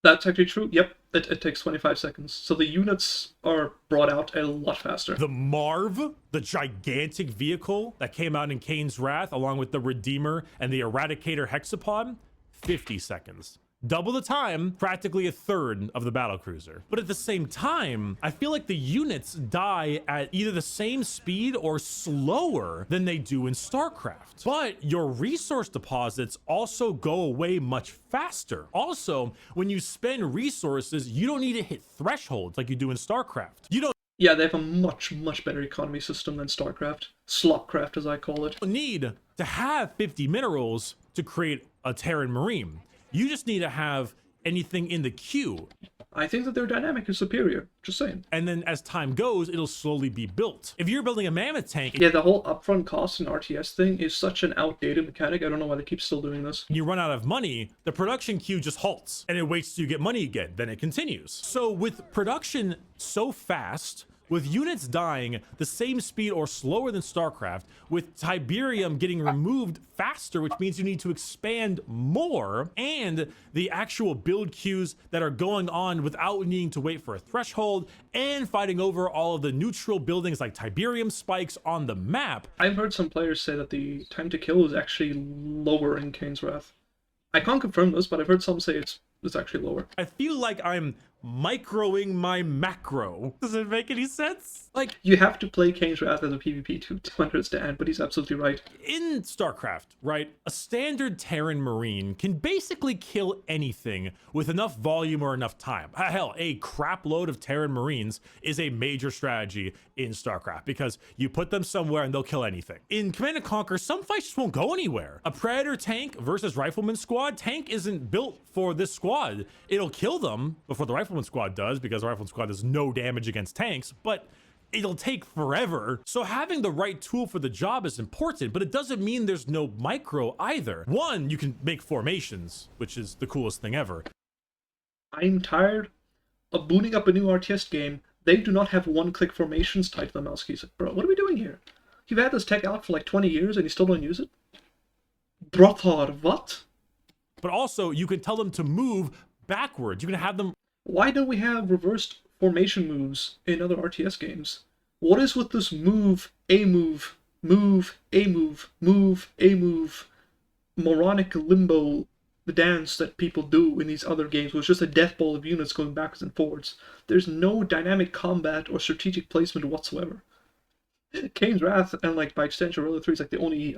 That's actually true. Yep, it takes 25 seconds. So the units are brought out a lot faster. The Marv, the gigantic vehicle that came out in Kane's Wrath, along with the Redeemer and the Eradicator Hexapod, 50 seconds. Double the time, practically a third of the battlecruiser. But at the same time, I feel like the units die at either the same speed or slower than they do in StarCraft. But your resource deposits also go away much faster. Also, when you spend resources, you don't need to hit thresholds like you do in StarCraft. You don't Yeah, they have a much, much better economy system than StarCraft. Slopcraft, as I call it. need to have 50 minerals to create a Terran Marine. You just need to have anything in the queue. I think that their dynamic is superior. Just saying. And then as time goes, it'll slowly be built. If you're building a mammoth tank, Yeah, the whole upfront cost in RTS thing is such an outdated mechanic. I don't know why they keep still doing this. and you run out of money, the production queue just halts and it waits till you get money again. Then it continues. So with production so fast, with units dying the same speed or slower than StarCraft, with Tiberium getting removed faster, which means you need to expand more, and the actual build queues that are going on without needing to wait for a threshold, and fighting over all of the neutral buildings like Tiberium spikes on the map. I've heard some players say that the time to kill is actually lower in Kane's Wrath. I can't confirm this, but I've heard some say it's actually lower. I feel like I'm microing my macro. Does it make any sense? Like, You have to play Kane's Wrath as a PvP to understand, but he's absolutely right. in StarCraft, right, a standard Terran Marine can basically kill anything with enough volume or enough time. Hell, a crap load of Terran Marines is a major strategy in StarCraft because you put them somewhere and they'll kill anything. In Command and Conquer, some fights just won't go anywhere. A Predator tank versus Rifleman squad, tank isn't built for this squad. It'll kill them before the Rifleman squad does, because the Rifleman squad does no damage against tanks, but it'll take forever. So having the right tool for the job is important, but it doesn't mean there's no micro either. One, you can make formations, which is the coolest thing ever. I'm tired of booting up a new RTS game. They do not have one-click formations tied to the mouse keys. Bro, what are we doing here? You've had this tech out for like 20 years and you still don't use it? Brothar, what? But also, you can tell them to move backwards. You can have them Why don't we have reversed formation moves in other RTS games? What is with this move, a move, move, a move, move, a move, moronic limbo, the dance that people do in these other games was just a death ball of units going backwards and forwards. There's no dynamic combat or strategic placement whatsoever. Kane's Wrath and like by extension Roller 3 is like the only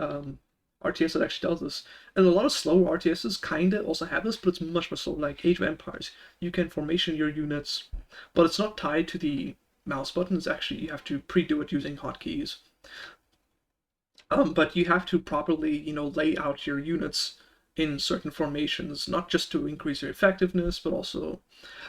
RTS that actually does this. And a lot of slower RTSs kinda also have this, but it's much more slow. Like Age of Empires, you can formation your units, but it's not tied to the mouse button. It's actually, you have to pre-do it using hotkeys. But you have to properly, you know, lay out your units in certain formations, not just to increase your effectiveness, but also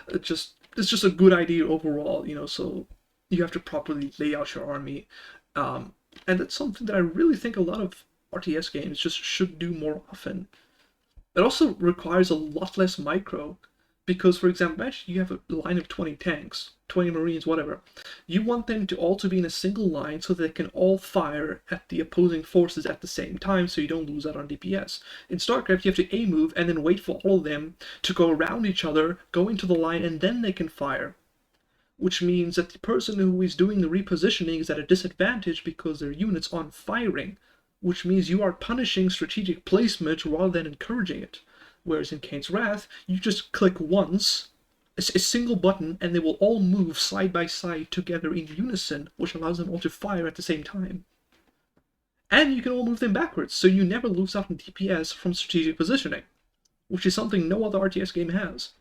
it's just a good idea overall, you know, so you have to properly lay out your army. And that's something that I really think a lot of RTS games just should do more often. It also requires a lot less micro, because, for example, imagine you have a line of 20 tanks, 20 Marines, whatever. You want them to all to be in a single line so that they can all fire at the opposing forces at the same time, so you don't lose out on DPS. In StarCraft, you have to A-move and then wait for all of them to go around each other, go into the line, and then they can fire. Which means that the person who is doing the repositioning is at a disadvantage because their units aren't firing, which means you are punishing strategic placement rather than encouraging it. Whereas in Kane's Wrath, you just click once, a single button, and they will all move side by side together in unison, which allows them all to fire at the same time. And you can all move them backwards, so you never lose out on DPS from strategic positioning, which is something no other RTS game has.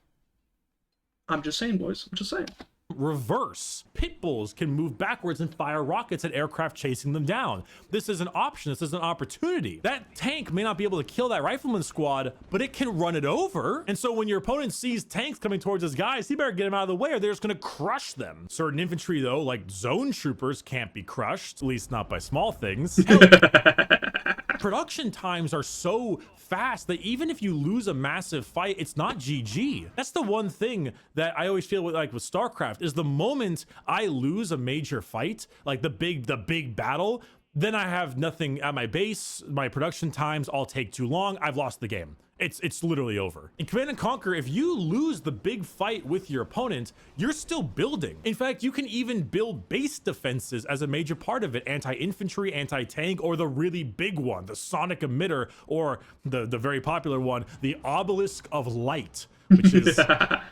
I'm just saying, boys. I'm just saying. Reverse. Pit bulls can move backwards and fire rockets at aircraft chasing them down. This is an option. This is an opportunity. That tank may not be able to kill that rifleman squad, but it can run it over. And so when your opponent sees tanks coming towards his guys, he better get them out of the way or they're just going to crush them. Certain infantry, though, like zone troopers, can't be crushed, at least not by small things. Hell, production times are so fast that even if you lose a massive fight, it's not GG. That's the one thing that I always feel with StarCraft is the moment I lose a major fight, like the big battle, then I have nothing at my base. My production times all take too long. I've lost the game. It's literally over. In Command and Conquer, if you lose the big fight with your opponent, you're still building. In fact, you can even build base defenses as a major part of it. Anti-infantry, anti-tank, or the really big one, the sonic emitter, or the very popular one, the Obelisk of Light, which is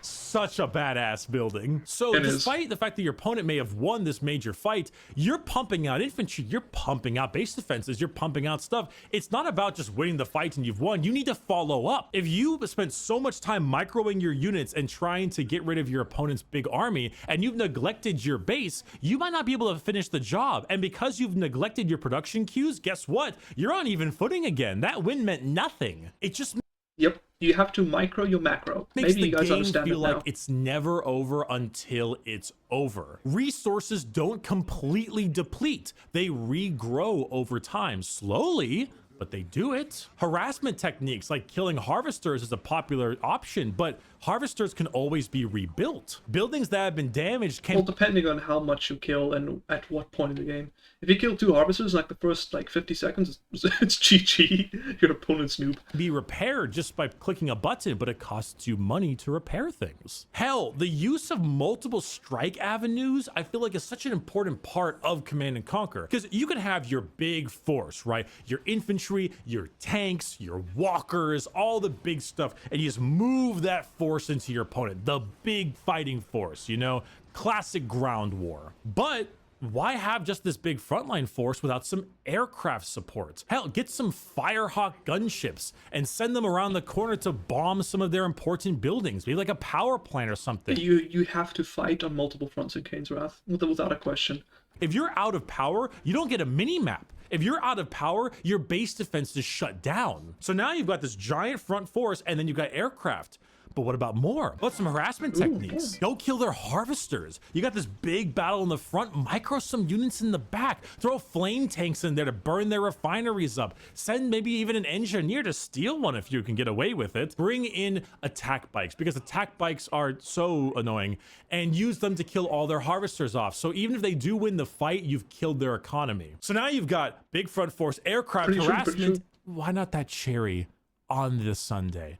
such a badass building. So despite the fact that your opponent may have won this major fight, you're pumping out infantry, you're pumping out base defenses, you're pumping out stuff. It's not about just winning the fight and you've won. You need to follow up. If you spent so much time microing your units and trying to get rid of your opponent's big army and you've neglected your base, you might not be able to finish the job. And because you've neglected your production queues, guess what? You're on even footing again. That win meant nothing. It just... Yep, you have to micro your macro. Makes Maybe you guys understand feel it now. like it's never over until it's over. Resources don't completely deplete. They regrow over time, slowly, but they do it. Harassment techniques like killing harvesters is a popular option, but harvesters can always be rebuilt. Buildings that have been damaged can... Well, depending on how much you kill and at what point in the game. If you kill 2 harvesters like the first 50 seconds, it's GG. Your opponent's noob. Be repaired just by clicking a button, but it costs you money to repair things. Hell, the use of multiple strike avenues, I feel like is such an important part of Command and Conquer, because you can have your big force, right? Your infantry, your tanks, your walkers, all the big stuff, and you just move that force into your opponent, the big fighting force, you know, classic ground war. But why have just this big frontline force without some aircraft support? Hell, get some Firehawk gunships and send them around the corner to bomb some of their important buildings. Maybe like a power plant or something. You have to fight on multiple fronts in Kane's Wrath, without a question. If you're out of power, you don't get a mini-map. If you're out of power, your base defense is shut down. So now you've got this giant front force and then you've got aircraft. But what about more? What's some harassment techniques? Yeah. Don't kill their harvesters. You got this big battle in the front, micro some units in the back. Throw flame tanks in there to burn their refineries up. Send maybe even an engineer to steal one if you can get away with it. Bring in attack bikes, because attack bikes are so annoying, and use them to kill all their harvesters off. So even if they do win the fight, you've killed their economy. So now you've got big front force, aircraft harassment. Why not that cherry on this Sunday?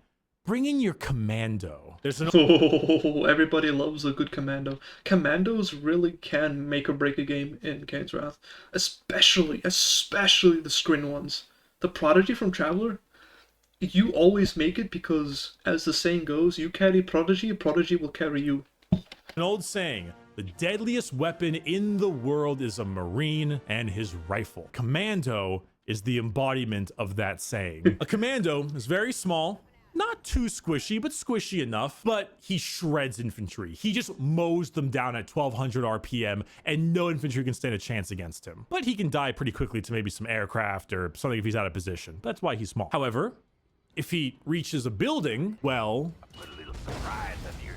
bring in your commando. There's an Oh, everybody loves a good commando. Commandos really can make or break a game in Kane's Wrath. Especially the screen ones. The Prodigy from Traveler, you always make it because, as the saying goes, you carry Prodigy, Prodigy will carry you. An old saying, the deadliest weapon in the world is a Marine and his rifle. Commando is the embodiment of that saying. A commando is very small, not too squishy, but squishy enough, but he shreds infantry. He just mows them down at 1200 RPM and no infantry can stand a chance against him. But he can die pretty quickly to maybe some aircraft or something if he's out of position. That's why he's small. However, if he reaches a building, well,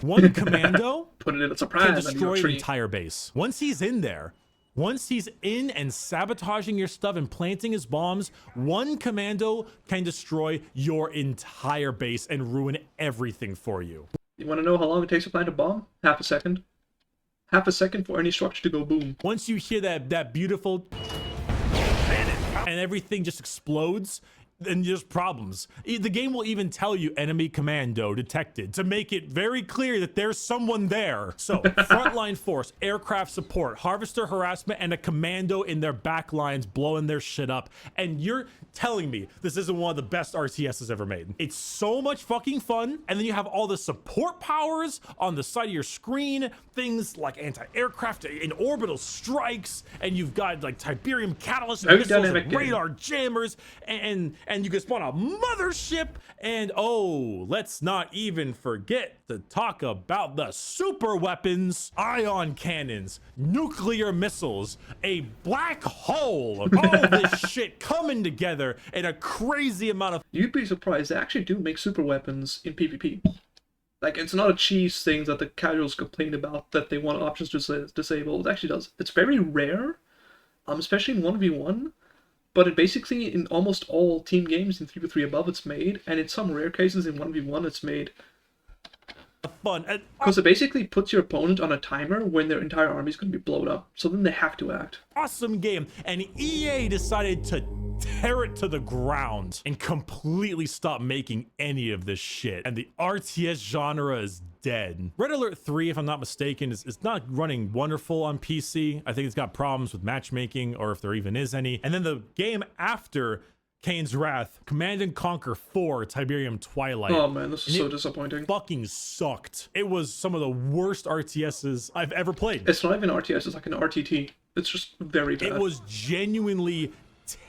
one commando Put it in a can surprise under destroy your an tree. entire base. Once he's in there, once he's in and sabotaging your stuff and planting his bombs, one commando can destroy your entire base and ruin everything for you. You want to know how long it takes to plant a bomb? Half a second. Half a second for any structure to go boom. Once you hear that beautiful and everything just explodes, then there's problems. The game will even tell you enemy commando detected to make it very clear that there's someone there. So frontline force, aircraft support, harvester harassment, and a commando in their back lines blowing their shit up. And you're telling me this isn't one of the best RTSs ever made. It's so much fucking fun. And then you have all the support powers on the side of your screen, things like anti-aircraft and orbital strikes, and you've got like Tiberium catalyst Very missiles dynamic and game. radar jammers, and you can spawn a mothership, and oh, let's not even forget to talk about the super weapons, ion cannons, nuclear missiles, a black hole, all this shit coming together in a crazy amount of You'd be surprised, they actually do make super weapons in PvP. Like, it's not a cheese thing that the casuals complain about that they want options to disable. It actually does. It's very rare, especially in 1v1, but it basically, in almost all team games in 3v3 above, it's made, and in some rare cases in 1v1, it's made. fun. Because it basically puts your opponent on a timer when their entire army is going to be blown up, so then they have to act. Awesome game, and EA decided to tear it to the ground and completely stop making any of this shit, and the RTS genre is dead. Red Alert 3, if I'm not mistaken, is not running wonderful on PC. I think it's got problems with matchmaking, or if there even is any. And then the game after Kane's Wrath, Command and Conquer 4, Tiberium Twilight. Oh man, this is And so it disappointing. fucking sucked. It was some of the worst RTSs I've ever played. It's not even RTS, it's like an RTT. It's just very bad. It was genuinely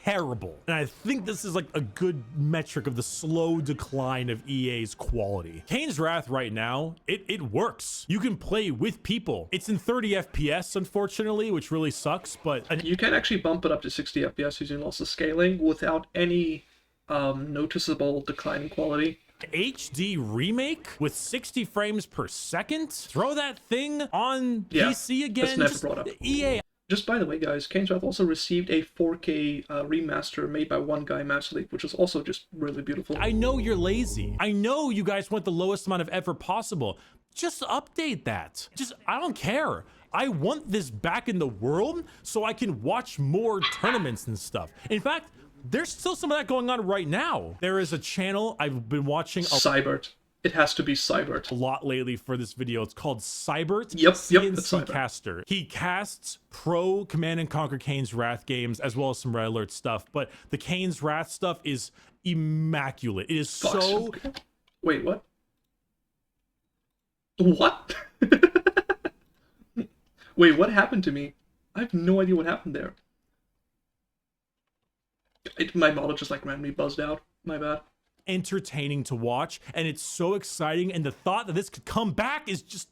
terrible. And I think this is like a good metric of the slow decline of EA's quality. Kane's Wrath right now, it works. You can play with people. It's in 30 FPS, unfortunately, which really sucks, but You can actually bump it up to 60 FPS using lots of scaling without any noticeable decline in quality. HD remake with 60 frames per second? Throw that thing on Yeah, PC again? that's never Just- brought up. EA, Just by the way, guys, Kane's Wrath also received a 4K remaster made by one guy, Master League, which is also just really beautiful. I know you're lazy. I know you guys want the lowest amount of effort possible. Just update that. I don't care. I want this back in the world so I can watch more tournaments and stuff. In fact, there's still some of that going on right now. There is a channel I've been watching Cybert. It has to be Cybert. a lot lately for this video. It's called Cybert. Yep, it's CNC Cybert. Caster. He casts pro Command and Conquer Kane's Wrath games as well as some Red Alert stuff, but the Kane's Wrath stuff is immaculate. It is so Wait, what? What? Wait, what happened to me? I have no idea what happened there. My model just like randomly buzzed out. My bad. entertaining to watch, and it's so exciting, and the thought that this could come back is just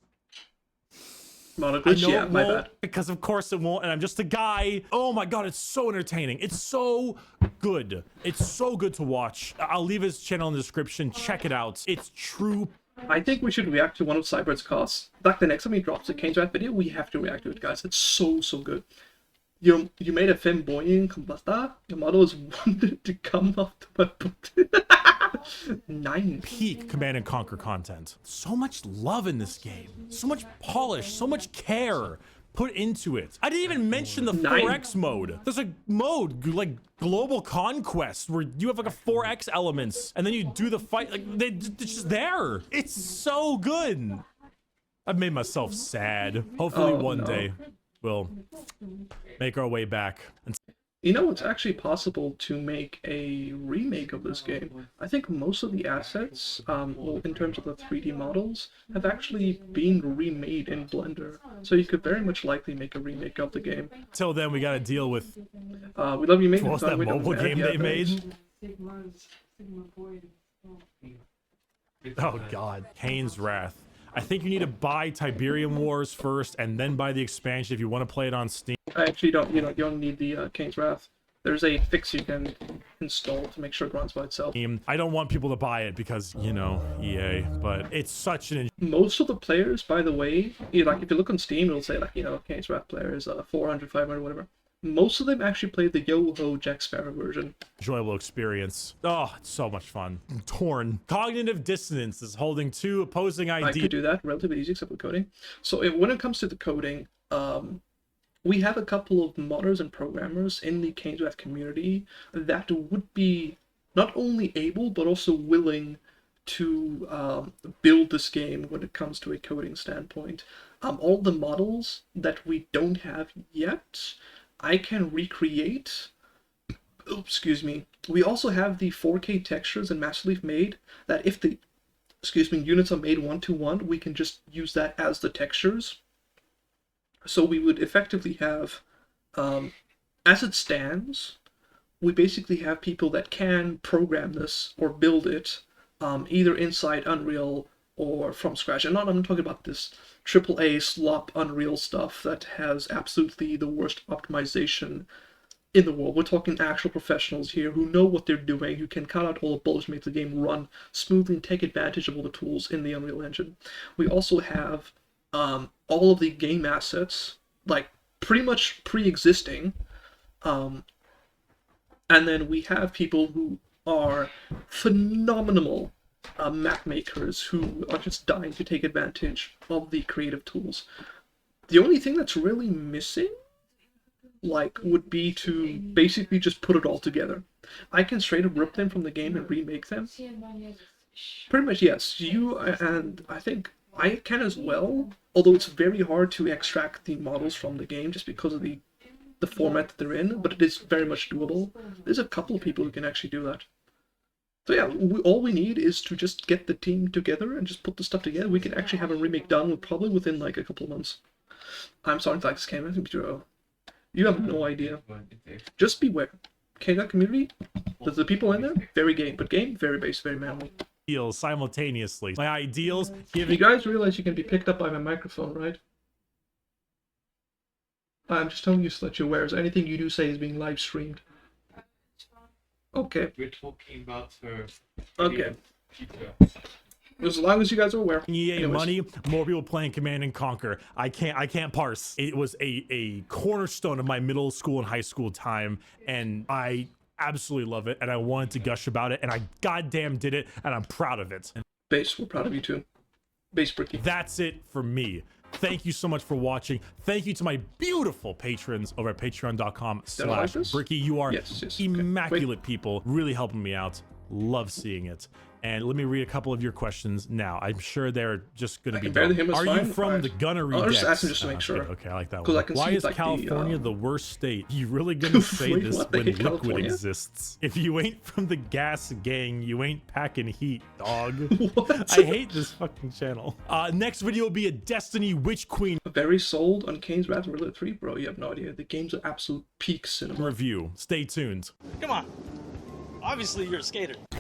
Model I glitch, know yeah, it my won't, bad. because of course it won't, and I'm just a guy. Oh my god, it's so entertaining. It's so good. It's so good to watch. I'll leave his channel in the description. Check it out. It's true. I think we should react to one of Cybert's costs. Like the next time he drops a Kane's Wrath video, we have to react to it, guys. It's so good. You made a flamboyant combata. Your model is wanted to come off the weapon. 9. Peak Command and Conquer content. So much love in this game. So much polish. So much care. put into it. I didn't even mention the 4X mode. There's a mode like Global Conquest where you have like a 4X elements and then you do the fight. Like it's just there. It's so good. I've made myself sad. Hopefully one day we'll make our way back. You know, it's actually possible to make a remake of this game. I think most of the assets, well, in terms of the 3D models, have actually been remade in Blender. So you could very much likely make a remake of the game. Till then, we gotta deal with We love you, mate. what's that mobile game they made? Oh god, Kane's Wrath. I think you need to buy Tiberium Wars first, and then buy the expansion if you want to play it on Steam. I actually don't, you don't need the Kane's Wrath. There's a fix you can install to make sure it runs by itself. I don't want people to buy it because, you know, EA, but it's such an... Most of the players, by the way, like if you look on Steam, it'll say like, Kane's Wrath players, 400, 500, whatever. Most of them actually played the Yo-Ho Jack Sparrow version. Enjoyable experience. Oh, it's so much fun. I'm torn. Cognitive dissonance is holding two opposing ideas. I could do that relatively easy, except with coding. So when it comes to the coding, we have a couple of modders and programmers in the Kane's Wrath community that would be not only able, but also willing to build this game when it comes to a coding standpoint. All the models that we don't have yet, I can recreate. Oh, excuse me. We also have the 4K textures in Master Leaf made that if the, units are made 1-to-1, we can just use that as the textures. So we would effectively have, as it stands, we basically have people that can program this or build it, either inside Unreal or from scratch. And I'm talking about this AAA slop Unreal stuff that has absolutely the worst optimization in the world. We're talking actual professionals here who know what they're doing, who can cut out all the bullshit, make the game run smoothly and take advantage of all the tools in the Unreal Engine. We also have all of the game assets, like pretty much pre-existing, and then we have people who are phenomenal map makers who are just dying to take advantage of the creative tools. The only thing that's really missing, would be to basically just put it all together. I can straight up rip them from the game and remake them. Pretty much, yes. You and I think I can as well, although it's very hard to extract the models from the game just because of the format that they're in, but it is very much doable. There's a couple of people who can actually do that. So yeah, all we need is to just get the team together and just put the stuff together. We can actually have a remake done probably within like a couple of months. I'm sorry if this came in. You have no idea. Just beware. K.Dot community, the people in there, very game, but game, very base, very manly. Simultaneously. My ideals give you guys realize you can be picked up by my microphone, right? I'm just telling you so that you're aware. So anything you do say is being live streamed. Okay. We're talking about her. Okay. As long as you guys are aware. EA money, more people playing Command and Conquer. I can't parse. It was a cornerstone of my middle school and high school time, and I absolutely love it, and I wanted to gush about it, and I goddamn did it, and I'm proud of it. Base, we're proud of you too. Base Bricky. That's it for me. Thank you so much for watching. Thank you to my beautiful patrons over at patreon.com/Bricky. You are immaculate people, really helping me out. Love seeing it. And let me read a couple of your questions now. I'm sure they're just going to be dumb. Are you from the Gunnery Decks? I'm just asking just to make sure. Okay, I like that one. Why is California the worst state? You really going to say this when liquid exists? If you ain't from the gas gang, you ain't packing heat, dog. What? I hate this fucking channel. Next video will be a Destiny Witch Queen. Very sold on Kane's Wrath Reality 3, bro. You have no idea. The game's an absolute peak cinema. Review. Stay tuned. Come on. Obviously, you're a skater.